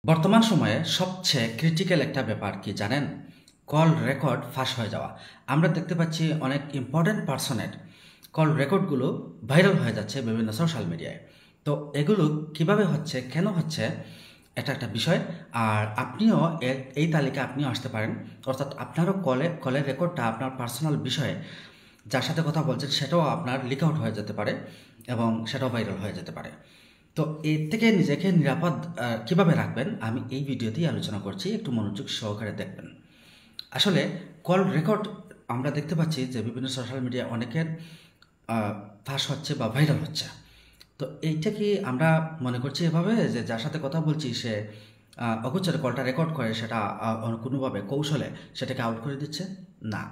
বর্তমান সময়ে সবচেয়ে ক্রিটিক্যাল একটা ব্যাপার কি জানেন? কল রেকর্ড ফাঁস হয়ে যাওয়া। আমরা দেখতে পাচ্ছি অনেক ইম্পর্ট্যান্ট পার্সনের কল রেকর্ডগুলো ভাইরাল হয়ে যাচ্ছে বিভিন্ন সোশ্যাল মিডিয়ায়। তো এগুলো কিভাবে হচ্ছে, কেন হচ্ছে, এটা একটা বিষয়। আর আপনিও এই তালিকায় আপনিও আসতে পারেন। অর্থাৎ আপনারও কলের রেকর্ডটা আপনার পার্সোনাল বিষয়ে যার সাথে কথা বলছেন সেটাও আপনার লিক আউট হয়ে যেতে পারে এবং সেটাও ভাইরাল হয়ে যেতে পারে। তো এর থেকে নিজেকে নিরাপদ কিভাবে রাখবেন আমি এই ভিডিওতেই আলোচনা করছি, একটু মনোযোগ সহকারে দেখবেন। আসলে কল রেকর্ড আমরা দেখতে পাচ্ছি যে বিভিন্ন সোশ্যাল মিডিয়া অনেকের ফাঁস হচ্ছে বা ভাইরাল হচ্ছে। তো এইটা কি আমরা মনে করছি এভাবে যে যার সাথে কথা বলছি সে অগোচরে কলটা রেকর্ড করে সেটা কোনোভাবে কৌশলে সেটাকে আউট করে দিচ্ছে? না।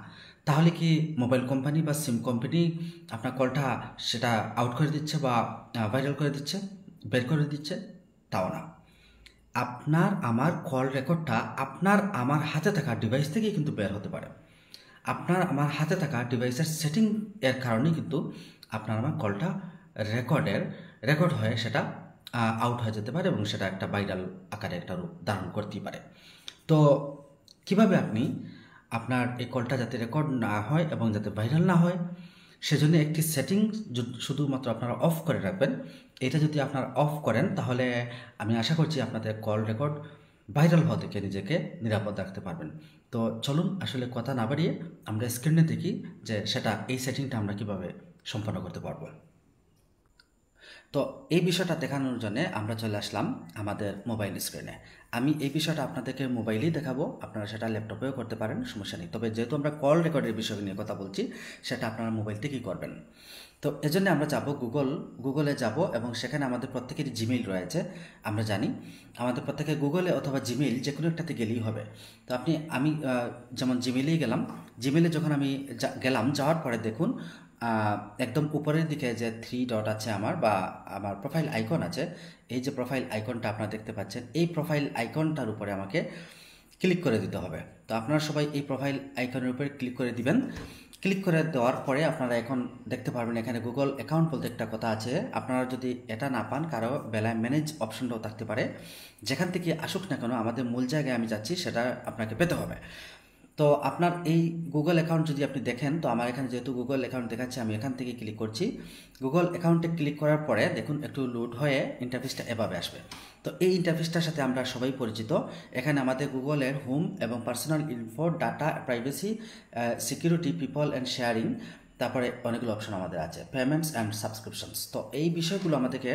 তাহলে কি মোবাইল কোম্পানি বা সিম কোম্পানি আপনার কলটা সেটা আউট করে দিচ্ছে বা ভাইরাল করে দিচ্ছে, বের করে দিচ্ছে? তাও না। আপনার আমার কল রেকর্ডটা আপনার আমার হাতে থাকা ডিভাইস থেকেই কিন্তু বের হতে পারে। আপনার আমার হাতে থাকা ডিভাইসের সেটিং এর কারণেই কিন্তু আপনার আমার কলটা রেকর্ড হয়ে সেটা আউট হয়ে যেতে পারে এবং সেটা একটা ভাইরাল আকারে একটা রূপ ধারণ করতেই পারে। তো কিভাবে আপনি আপনার এই কলটা যাতে রেকর্ড না হয় এবং যাতে ভাইরাল না হয় সেজন্য একটি সেটিং শুধুমাত্র আপনারা অফ করে রাখবেন। এটা যদি আপনারা অফ করেন তাহলে আমি আশা করছি আপনাদের কল রেকর্ড ভাইরাল হওয়া থেকে নিজেকে নিরাপদ রাখতে পারবেন। তো চলুন আসলে কথা না বাড়িয়ে আমরা স্ক্রিনে দেখি যে সেটা এই সেটিংটা আমরা কিভাবে সম্পন্ন করতে পারবো। তো এই বিষয়টা দেখানোর জন্য আমরা চলে আসলাম আমাদের মোবাইল স্ক্রিনে। আমি এই বিষয়টা আপনাদেরকে মোবাইলেই দেখাবো, আপনারা সেটা ল্যাপটপেও করতে পারেন, সমস্যা নেই। তবে যেহেতু আমরা কল রেকর্ডের বিষয় নিয়ে কথা বলছি সেটা আপনারা মোবাইল থেকেই করবেন। তো এজন্য আমরা যাব গুগলে যাব এবং সেখানে আমাদের প্রত্যেকেরই জিমেইল রয়েছে। আমরা জানি আমাদের প্রত্যেকে গুগলে অথবা জিমেইল যে কোনো একটাতে গেলেই হবে। তো আমি যেমন জিমেইলেই গেলাম। জিমেইলে যখন আমি গেলাম, যাওয়ার পরে দেখুন একদম উপরের দিকে যে 3 ডট আছে আমার প্রোফাইল আইকন আছে। এই যে প্রোফাইল আইকনটা আপনারা দেখতে পাচ্ছেন, এই প্রোফাইল আইকনটার উপরে আমাকে ক্লিক করে দিতে হবে। তো আপনারা সবাই এই প্রোফাইল আইকনের উপরে ক্লিক করে দিবেন। ক্লিক করে দেওয়ার পরে আপনারা এখন দেখতে পারবেন এখানে গুগল অ্যাকাউন্ট বলতে একটা কথা আছে। আপনারা যদি এটা না পান, কারো বেলায় ম্যানেজ অপশনটাও থাকতে পারে। যেখান থেকে আসুক না কেন আমাদের মূল জায়গায় আমি যাচ্ছি সেটা আপনাকে পেতে হবে। তো আপনার এই গুগল অ্যাকাউন্ট যদি আপনি দেখেন, তো আমার এখানে যেহেতু গুগল অ্যাকাউন্ট দেখাচ্ছে আমি এখান থেকে ক্লিক করছি। গুগল অ্যাকাউন্টে ক্লিক করার পরে দেখুন একটু লোড হয়ে ইন্টারফেসটা এভাবে আসবে। তো এই ইন্টারফেসটার সাথে আমরা সবাই পরিচিত। এখানে আমাদের গুগলের হোম এবং personal info, data, privacy, security, people and sharing, তারপরে অনেকগুলো অপশন আমাদের আছে, পেমেন্টস অ্যান্ড সাবস্ক্রিপশনস। তো এই বিষয়গুলো আমাদেরকে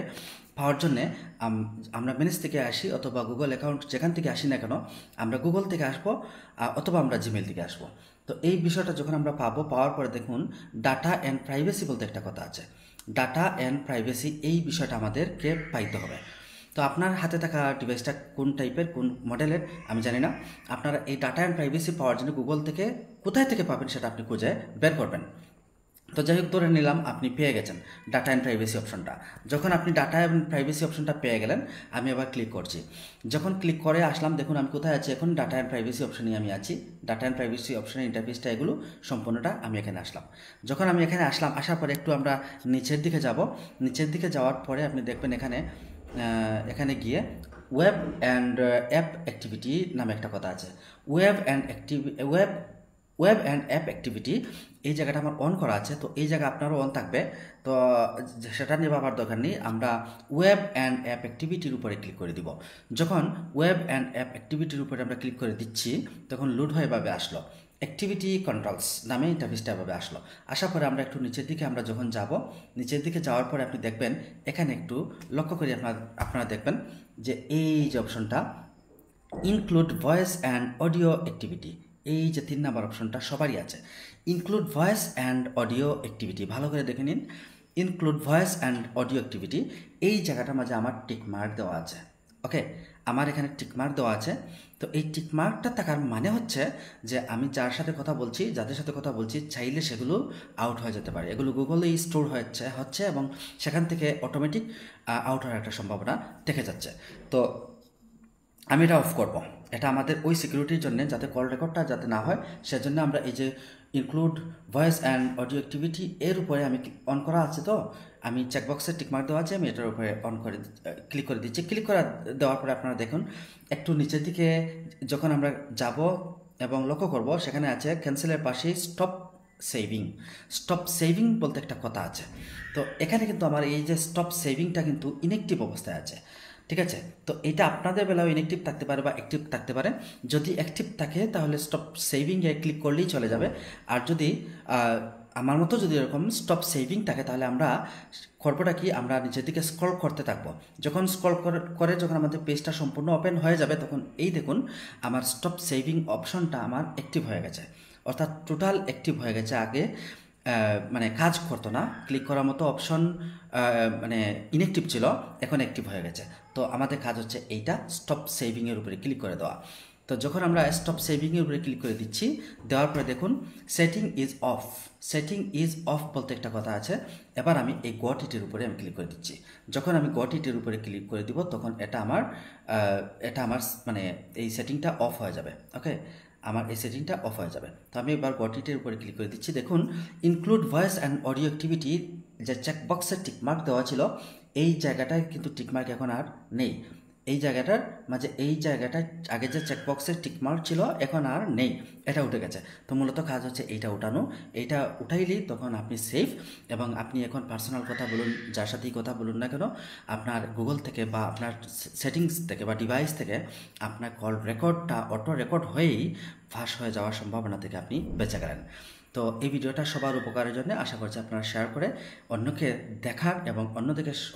পাওয়ার জন্যে আমরা ম্যানেজ থেকে আসি অথবা গুগল অ্যাকাউন্ট যেখান থেকে আসি না কেন, আমরা গুগল থেকে আসবো অথবা আমরা জিমেল থেকে আসবো। তো এই বিষয়টা যখন আমরা পাওয়ার পরে দেখুন ডাটা অ্যান্ড প্রাইভেসি বলতে একটা কথা আছে। ডাটা অ্যান্ড প্রাইভেসি এই বিষয়টা আমাদেরকে পাইতে হবে। তো আপনার হাতে থাকা ডিভাইসটা কোন টাইপের, কোন মডেলের আমি জানি না। আপনারা এই ডাটা অ্যান্ড প্রাইভেসি পাওয়ার জন্য গুগল থেকে কোথায় থেকে পাবেন সেটা আপনি খুঁজে বের করবেন। তো যাই হোক, ধরে নিলাম আপনি পেয়ে গেছেন ডাটা অ্যান্ড প্রাইভেসি অপশনটা। যখন আপনি ডাটা অ্যান্ড প্রাইভেসি অপশনটা পেয়ে গেলেন, আমি আবার ক্লিক করছি। যখন ক্লিক করে আসলাম দেখুন আমি কোথায় আছি, এখন ডাটা অ্যান্ড প্রাইভেসি অপশনে আমি আছি। ডাটা অ্যান্ড প্রাইভেসি অপশনের ইন্টারফেসটা এগুলো সম্পূর্ণটা আমি এখানে আসলাম। যখন আমি এখানে আসলাম, আসার পরে একটু আমরা নিচের দিকে যাব। নিচের দিকে যাওয়ার পরে আপনি দেখবেন এখানে গিয়ে ওয়েব অ্যান্ড অ্যাপ অ্যাক্টিভিটি নামে একটা কথা আছে। ওয়েব অ্যান্ড অ্যাপ অ্যাক্টিভিটি এই জায়গাটা আমার অন করা আছে, তো এই জায়গা আপনারও অন থাকবে। তো সেটা নিয়ে ভাবার দরকার নেই, আমরা ওয়েব অ্যান্ড অ্যাপ অ্যাক্টিভিটির উপরে ক্লিক করে দিব। যখন ওয়েব অ্যান্ড অ্যাপ অ্যাক্টিভিটির উপরে আমরা ক্লিক করে দিচ্ছি তখন লোড হয়ে এভাবে আসলো, অ্যাক্টিভিটি কন্ট্রোলস নামে ইন্টারফেসটা এভাবে আসলো। আসার পরে আমরা একটু নিচের দিকে আমরা যখন যাব, নিচের দিকে যাওয়ার পরে আপনি দেখবেন এখানে একটু লক্ষ্য করি আপনারা দেখবেন যে এই যে অপশনটা include voice and audio activity, এই যে 3 নাম্বার অপশনটা সবারই আছে। Include voice and audio activity ভালো করে দেখে নিন। Include voice and audio activity এই জায়গাটার মাঝে আমার টিকমার্ক দেওয়া আছে। ওকে, আমার এখানে টিকমার্ক দেওয়া আছে। তো এই টিকমার্কটা থাকার মানে হচ্ছে যে আমি যার সাথে কথা বলছি, যাদের সাথে কথা বলছি, চাইলে সেগুলো আউট হয়ে যেতে পারে। এগুলো গুগলেই স্টোর হচ্ছে এবং সেখান থেকে অটোমেটিক আউট হওয়ার একটা সম্ভাবনা থেকে যাচ্ছে। তো আমি এটা অফ করব। এটা আমাদের ওই সিকিউরিটির জন্য, যাতে কল রেকর্ডটা যাতে না হয়, সেজন্য আমরা এই যে include voice and audio activity এর উপরে আমি অন করা আছে, তো আমি চেকবক্সে টিকমার্ক দেওয়া আছে, আমি এটার উপরে অন করে ক্লিক করে দিচ্ছি। ক্লিক করে দেওয়ার পরে আপনারা দেখুন একটু নিচের দিকে যখন আমরা যাব এবং লক্ষ্য করব, সেখানে আছে ক্যান্সেলের পাশে স্টপ সেভিং বলতে একটা কথা আছে। তো এখানে কিন্তু আমার এই যে স্টপ সেভিংটা কিন্তু ইনঅ্যাক্টিভ অবস্থায় আছে, ঠিক আছে। তো এটা আপনাদের বেলাও ইনঅ্যাক্টিভ থাকতে পারে বা অ্যাক্টিভ থাকতে পারে। যদি অ্যাক্টিভ থাকে তাহলে স্টপ সেভিংয়ে ক্লিক করলেই চলে যাবে, আর যদি আমার মতো যদি এরকম স্টপ সেভিং থাকে তাহলে আমরা করবোটা কি, আমরা নিচের দিকে স্ক্রল করতে থাকবো। যখন স্ক্রল করে যখন আমাদের পেজটা সম্পূর্ণ ওপেন হয়ে যাবে, তখন এই দেখুন আমার স্টপ সেভিং অপশনটা আমার অ্যাক্টিভ হয়ে গেছে, অর্থাৎ টোটাল অ্যাক্টিভ হয়ে গেছে। আগে মানে কাজ করতো না, ক্লিক করার মতো অপশন মানে ইনঅ্যাক্টিভ ছিল, এখন অ্যাক্টিভ হয়ে গেছে। তো আমাদের কাজ হচ্ছে এইটা স্টপ সেভিংয়ের উপরে ক্লিক করে দেওয়া। তো যখন আমরা স্টপ সেভিংয়ের উপরে ক্লিক করে দিচ্ছি, দেওয়ার পরে দেখুন সেটিং ইজ অফ বলতে একটা কথা আছে। এবার আমি এই গট ইটের উপরে আমি ক্লিক করে দিচ্ছি। যখন আমি গট ইটের উপরে ক্লিক করে দিব, তখন এটা আমার মানে এই সেটিংটা অফ হয়ে যাবে। ওকে, আমার এই সেটিংটা অফ হয়ে যাবে। তো আমি এবার গট ইটের উপরে ক্লিক করে দিচ্ছি। দেখুন include voice and audio activity যে চেকবক্সের টিকমার্ক দেওয়া ছিল, এই জায়গাটায় কিন্তু টিকমার্ক এখন আর নেই। এই জায়গাটার মাঝে এই জায়গাটায় আগে যে চেকবক্সের টিকমার্ক ছিল এখন আর নেই, এটা উঠে গেছে। তো মূলত কাজ হচ্ছে এইটা উঠানো। এইটা উঠাইলেই তখন আপনি সেফ, এবং আপনি এখন পার্সোনাল কথা বলুন, যার সাথেই কথা বলুন না কেন, আপনার গুগল থেকে বা আপনার সেটিংস থেকে বা ডিভাইস থেকে আপনার কল রেকর্ডটা অটো রেকর্ড হয়েই ফাঁস হয়ে যাওয়ার সম্ভাবনা থেকে আপনি বেঁচে গেলেন। তো এই ভিডিওটা সবার উপকারের জন্য আশা করছি আপনারা শেয়ার করে অন্যকে দেখার এবং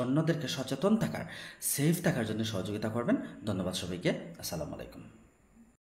অন্যদেরকে সচেতন থাকার, সেফ থাকার জন্য সহযোগিতা করবেন। ধন্যবাদ সবাইকে। আসসালামু আলাইকুম।